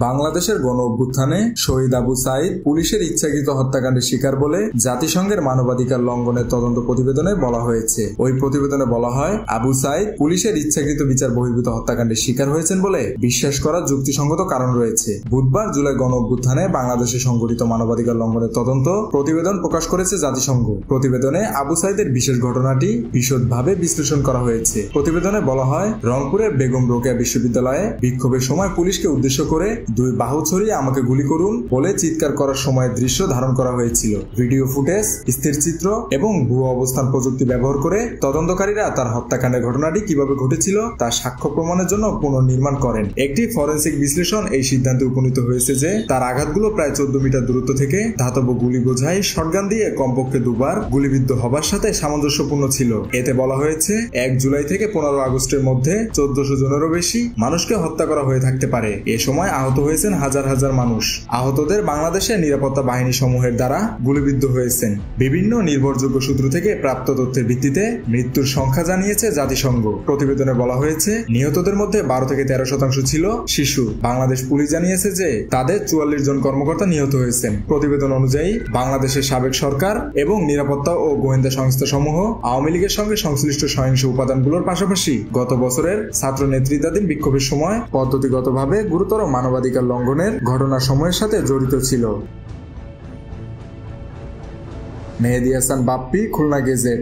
বাংলাদেশের গণ অভ্যুত্থানে শহীদ আবু সাইদ পুলিশের ইচ্ছাকৃত হত্যাকাণ্ডের শিকার বলে জাতিসংঘের মানবাধিকার লঙ্ঘনের তদন্ত প্রতিবেদনে বলা হয়েছে। ওই প্রতিবেদনে বলা হয়, আবু সাইদ পুলিশের ইচ্ছাকৃত বিচার বহির্ভূত হত্যাকাণ্ডের শিকার হয়েছেন বলে বিশ্বাস করার যুক্তিসঙ্গত কারণ রয়েছে। বুধবার জুলাই গণ অভ্যুত্থানে বাংলাদেশে সংঘটিত মানবাধিকার লঙ্ঘনের তদন্ত প্রতিবেদন প্রকাশ করেছে জাতিসংঘ। প্রতিবেদনে আবু সাইদের বিশেষ ঘটনাটি বিশদভাবে বিশ্লেষণ করা হয়েছে। প্রতিবেদনে বলা হয়, রংপুরের বেগম রোকেয়া বিশ্ববিদ্যালয়ে বিক্ষোভের সময় পুলিশকে উদ্দেশ্য করে দুই বাহু ছড়িয়ে আমাকে গুলি করুন বলে চিৎকার করার সময়ের দৃশ্য ধারণ করা হয়েছিল। ভিডিও ফুটেজ, স্থিরচিত্র এবং ভূ অবস্থান প্রযুক্তি ব্যবহার করে তদন্তকারীরা তার হত্যাকাণ্ডের ঘটনাটি কিভাবে ঘটেছিল তা সাক্ষ্য প্রমাণের জন্য পুনর্নির্মাণ করেন। একটি ফরেনসিক বিশ্লেষণ এই সিদ্ধান্তে উপনীত হয়েছে যে তার আঘাতগুলো প্রায় 14 মিটার দূরত্ব থেকে ধাতব গুলি বোঝাই শটগান দিয়ে কমপক্ষে দুবার গুলিবিদ্ধ হবার সাথে সামঞ্জস্যপূর্ণ ছিল। এতে বলা হয়েছে 1 জুলাই থেকে 15 আগস্টের মধ্যে 1400 জনেরও বেশি মানুষকে হত্যা করা হয়ে থাকতে পারে। এ সময় আহত হয়েছেন হাজার হাজার মানুষ। আহতদের বাংলাদেশের নিরাপত্তা বাহিনী সমূহের দ্বারা গুলিবিদ্ধ হয়েছেন। বিভিন্ন নির্ভরযোগ্য সূত্র থেকে প্রাপ্ত তথ্যের ভিত্তিতে মৃত্যুর সংখ্যা জানিয়েছে জাতিসংঘ। প্রতিবেদনে বলা হয়েছে, নিহতদের মধ্যে 12 থেকে 13% ছিল শিশু। বাংলাদেশ পুলিশ জানিয়েছে যে তাদের 44 জন কর্মকর্তা নিহত হয়েছেন। প্রতিবেদন অনুযায়ী বাংলাদেশের সাবেক সরকার এবং নিরাপত্তা ও গোয়েন্দা সংস্থা সমূহ আওয়ামী লীগের সঙ্গে সংশ্লিষ্ট সহিংস উপাদানগুলোর পাশাপাশি গত বছরের ছাত্র নেতৃত্বাধীন বিক্ষোভের সময় পদ্ধতিগতভাবে গুরুতর মানবাধিকার লঙ্ঘনের ঘটনা সময়ের সাথে জড়িত ছিল। মেহেদী হাসান বাপ্পি, খুলনা গেজেট।